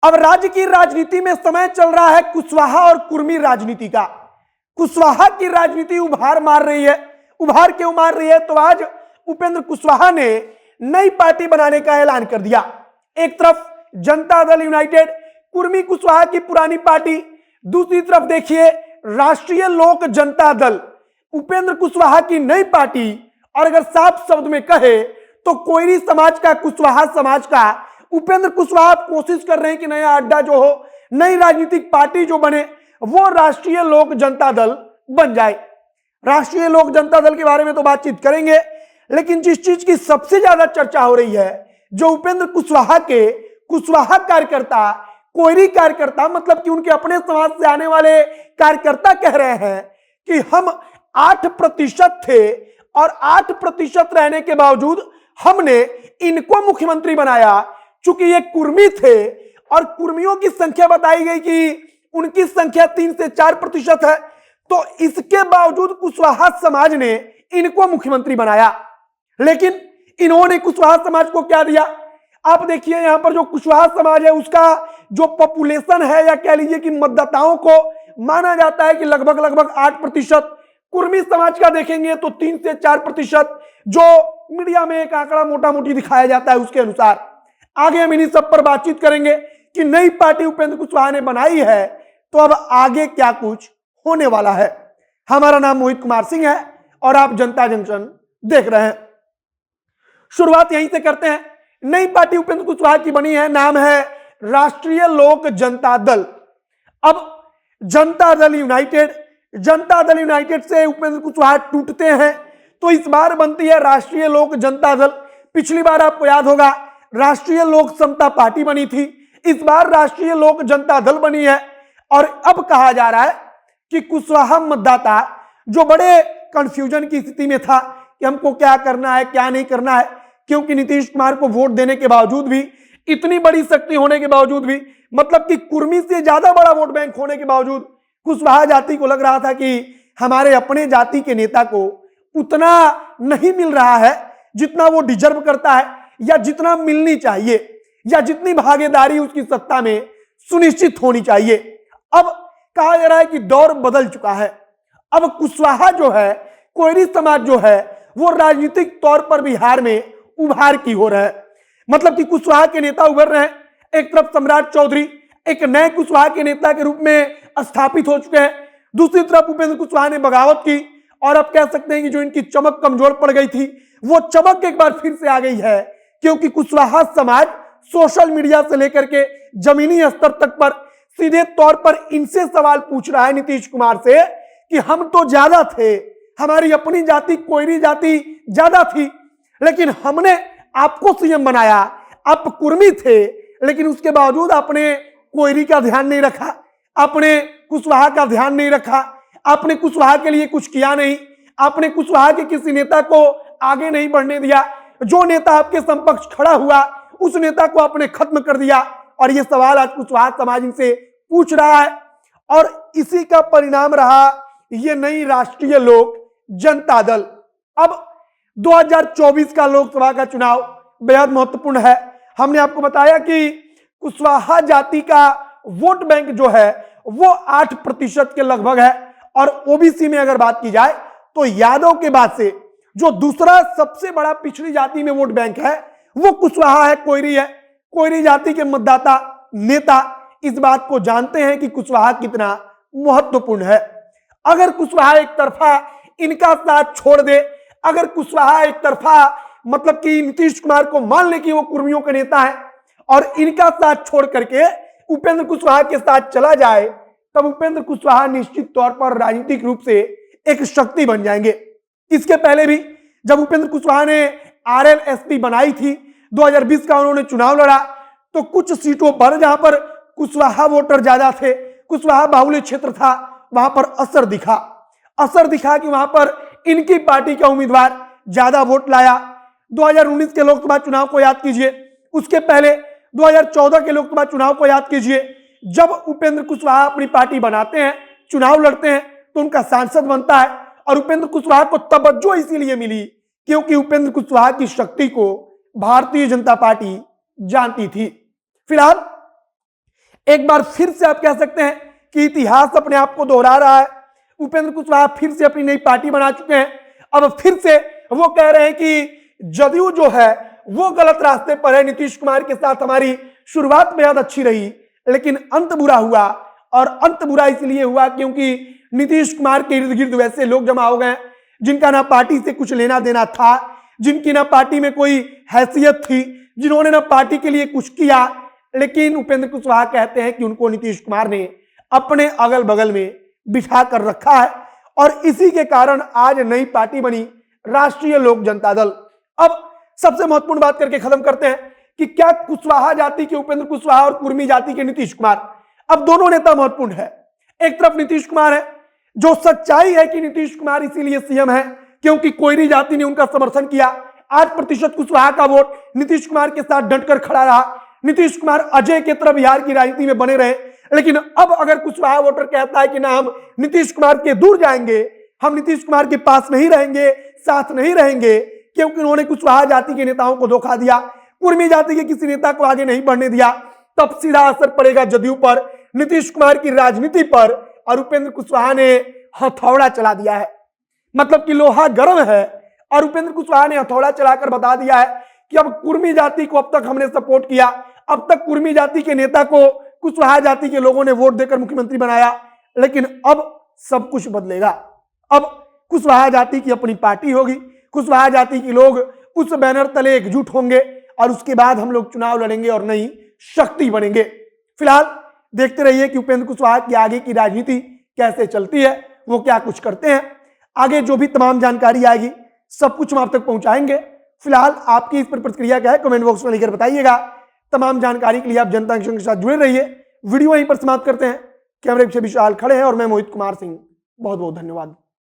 अब राज्य की राजनीति में समय चल रहा है कुशवाहा और कुर्मी राजनीति का। कुशवाहा की राजनीति उभार मार रही है। उभार क्यों मार रही है? तो आज उपेंद्र कुशवाहा ने नई पार्टी बनाने का ऐलान कर दिया। एक तरफ जनता दल यूनाइटेड, कुर्मी कुशवाहा की पुरानी पार्टी, दूसरी तरफ देखिए राष्ट्रीय लोक जनता दल, उपेंद्र कुशवाहा की नई पार्टी। और अगर साफ शब्द में कहे तो कोयरी समाज का, कुशवाहा समाज का उपेंद्र कुशवाहा कोशिश कर रहे हैं कि नया अड्डा जो हो, नई राजनीतिक पार्टी जो बने वो राष्ट्रीय लोक जनता दल बन जाए। राष्ट्रीय लोक जनता दल के बारे में तो बातचीत करेंगे, लेकिन जिस चीज की सबसे ज्यादा चर्चा हो रही है, जो उपेंद्र कुशवाहा के कुशवाहा कार्यकर्ता, कोयरी कार्यकर्ता, मतलब कि उनके अपने समाज से आने वाले कार्यकर्ता कह रहे हैं कि हम 8% थे और 8% रहने के बावजूद हमने इनको मुख्यमंत्री बनाया। चूंकि ये कुर्मी थे और कुर्मियों की संख्या बताई गई कि उनकी संख्या 3 से 4% है, तो इसके बावजूद कुशवाहा समाज ने इनको मुख्यमंत्री बनाया। लेकिन इन्होंने कुशवाहा समाज को क्या दिया? आप देखिए यहां पर जो कुशवाहा समाज है उसका जो पॉपुलेशन है, या कह लीजिए कि मतदाताओं को माना जाता है कि लगभग 8%। कुर्मी समाज का देखेंगे तो 3 से 4%, जो मीडिया में एक आंकड़ा मोटा मोटी दिखाया जाता है उसके अनुसार। आगे हम इन्हीं सब पर बातचीत करेंगे कि नई पार्टी उपेंद्र कुशवाहा ने बनाई है, तो अब आगे क्या कुछ होने वाला है। हमारा नाम मोहित कुमार सिंह है और आप जनता जंक्शन देख रहे हैं। शुरुआत यहीं से करते हैं। नई पार्टी उपेंद्र कुशवाहा की बनी है, नाम है राष्ट्रीय लोक जनता दल। अब जनता दल यूनाइटेड से उपेंद्र कुशवाहा टूटते हैं, तो इस बार बनती है राष्ट्रीय लोक जनता दल। पिछली बार आपको याद होगा राष्ट्रीय लोक समता पार्टी बनी थी, इस बार राष्ट्रीय लोक जनता दल बनी है। और अब कहा जा रहा है कि कुशवाहा मतदाता जो बड़े कंफ्यूजन की स्थिति में था कि हमको क्या करना है क्या नहीं करना है, क्योंकि नीतीश कुमार को वोट देने के बावजूद भी, इतनी बड़ी शक्ति होने के बावजूद भी, मतलब कि कुर्मी से ज्यादा बड़ा वोट बैंक होने के बावजूद कुशवाहा जाति को लग रहा था कि हमारे अपने जाति के नेता को उतना नहीं मिल रहा है जितना वो डिजर्व करता है, या जितना मिलनी चाहिए, या जितनी भागीदारी उसकी सत्ता में सुनिश्चित होनी चाहिए। अब कहा जा रहा है कि दौर बदल चुका है। अब कुशवाहा जो है, कोयरी समाज जो है, वो राजनीतिक तौर पर बिहार में उभार की हो रहा है। मतलब कि कुशवाहा के नेता उभर रहे हैं। एक तरफ सम्राट चौधरी एक नए कुशवाहा के नेता के रूप में स्थापित हो चुके हैं, दूसरी तरफ उपेंद्र कुशवाहा ने बगावत की, और अब कह सकते हैं कि जो इनकी चमक कमजोर पड़ गई थी वो चमक एक बार फिर से आ गई है, क्योंकि कुशवाहा समाज सोशल मीडिया से लेकर के जमीनी स्तर तक पर सीधे तौर पर इनसे सवाल पूछ रहा है नीतीश कुमार से कि हम तो ज्यादा थे, हमारी अपनी जाति कोयरी जाति ज्यादा थी, लेकिन हमने आपको सीएम बनाया। आप कुर्मी थे, लेकिन उसके बावजूद आपने कोयरी का ध्यान नहीं रखा, आपने कुशवाहा का ध्यान नहीं रखा, आपने कुशवाहा के लिए कुछ किया नहीं, आपने कुशवाहा के किसी नेता को आगे नहीं बढ़ने दिया। जो नेता आपके समकक्ष खड़ा हुआ उस नेता को आपने खत्म कर दिया। और ये सवाल आज कुशवाहा समाज इनसे पूछ रहा है, और इसी का परिणाम रहा ये नई राष्ट्रीय लोक जनता दल। अब 2024 का लोकसभा का चुनाव बेहद महत्वपूर्ण है। हमने आपको बताया कि कुशवाहा जाति का वोट बैंक जो है वो 8% के लगभग है, और ओबीसी में अगर बात की जाए तो यादव के बाद से जो दूसरा सबसे बड़ा पिछड़ी जाति में वोट बैंक है वो कुशवाहा है, कोयरी है। कोयरी जाति के मतदाता नेता इस बात को जानते हैं कि कुशवाहा कितना महत्वपूर्ण है। अगर कुशवाहा एक तरफा इनका साथ छोड़ दे, अगर कुशवाहा एक तरफा मतलब कि नीतीश कुमार को मान ले कि वो कुर्मियों के नेता है और इनका साथ छोड़ करके उपेंद्र कुशवाहा के साथ चला जाए, तब उपेंद्र कुशवाहा निश्चित तौर पर राजनीतिक रूप से एक शक्ति बन जाएंगे। इसके पहले भी जब उपेंद्र कुशवाहा ने आरएलएसपी बनाई थी, 2020 का उन्होंने चुनाव लड़ा, तो कुछ सीटों पर जहां पर कुशवाहा वोटर ज्यादा थे, कुशवाहा बाहुल्य क्षेत्र था, वहां पर असर दिखा कि वहां पर इनकी पार्टी का उम्मीदवार ज्यादा वोट लाया। 2019 के लोकसभा चुनाव को याद कीजिए, उसके पहले 2014 के लोकसभा चुनाव को याद कीजिए। जब उपेंद्र कुशवाहा अपनी पार्टी बनाते हैं, चुनाव लड़ते हैं, तो उनका सांसद बनता है, और उपेंद्र कुशवाहा को तवज्जो इसीलिए मिली क्योंकि उपेंद्र कुशवाहा की शक्ति को भारतीय जनता पार्टी जानती थी। फिलहाल एक बार फिर से आप कह सकते हैं कि इतिहास अपने आप को दोहरा रहा है। उपेंद्र कुशवाहा फिर से अपनी नई पार्टी बना चुके हैं। अब फिर से वो कह रहे हैं कि जदयू जो है वो गलत रास्ते पर है। नीतीश कुमार के साथ हमारी शुरुआत बेहद अच्छी रही, लेकिन अंत बुरा हुआ। और अंत बुरा इसलिए हुआ क्योंकि नीतीश कुमार के इर्द गिर्द वैसे लोग जमा हो गए जिनका ना पार्टी से कुछ लेना देना था, जिनकी ना पार्टी में कोई हैसियत थी, जिन्होंने ना पार्टी के लिए कुछ किया। लेकिन उपेंद्र कुशवाहा कहते हैं कि उनको नीतीश कुमार ने अपने अगल बगल में बिठा कर रखा है और इसी के कारण आज नई पार्टी बनी राष्ट्रीय लोक जनता दल। अब सबसे महत्वपूर्ण बात करके खत्म करते हैं कि क्या कुशवाहा जाति के उपेंद्र कुशवाहा और कुर्मी जाति के नीतीश कुमार, अब दोनों नेता महत्वपूर्ण है। एक तरफ नीतीश कुमार है, जो सच्चाई है कि नीतीश कुमार इसीलिए सीएम है क्योंकि कोयरी जाति ने उनका समर्थन किया। 8% कुशवाहा का वोट नीतीश कुमार के साथ डटकर खड़ा रहा। नीतीश कुमार अजय की तरह बिहार की राजनीति में बने रहे। लेकिन अब अगर कुशवाहा वोटर कहता है कि ना हम नीतीश कुमार के दूर जाएंगे, हम नीतीश कुमार के पास नहीं रहेंगे, साथ नहीं रहेंगे, क्योंकि उन्होंने कुशवाहा जाति के नेताओं को धोखा दिया, कुर्मी जाति के किसी नेता को आगे नहीं बढ़ने दिया, तब सीधा असर पड़ेगा जदयू पर, नीतीश कुमार की राजनीति पर। और उपेंद्र कुशवाहा ने हथौड़ा चला दिया है, मतलब कि लोहा गर्म है और उपेंद्र कुशवाहा ने हथौड़ा चलाकर बता दिया है कि अब कुर्मी जाति को अब तक हमने सपोर्ट किया, अब तक कुर्मी जाति के नेता को कुशवाहा जाति के लोगों ने वोट देकर मुख्यमंत्री बनाया, लेकिन अब सब कुछ बदलेगा। अब कुशवाहा जाति की अपनी पार्टी होगी, कुशवाहा जाति के लोग उस बैनर तले एकजुट होंगे और उसके बाद हम लोग चुनाव लड़ेंगे और नई शक्ति बनेंगे। फिलहाल देखते रहिए कि उपेंद्र कुशवाहा की आगे की राजनीति कैसे चलती है, वो क्या कुछ करते हैं। आगे जो भी तमाम जानकारी आएगी सब कुछ हम आप तक पहुंचाएंगे। फिलहाल आपकी इस पर प्रतिक्रिया क्या है कमेंट बॉक्स में लिखकर बताइएगा। तमाम जानकारी के लिए आप जनता एक्शन के साथ जुड़े रहिए। वीडियो यहीं पर समाप्त करते हैं। कैमरे पीछे विशाल खड़े हैं और मैं मोहित कुमार सिंह। बहुत बहुत धन्यवाद।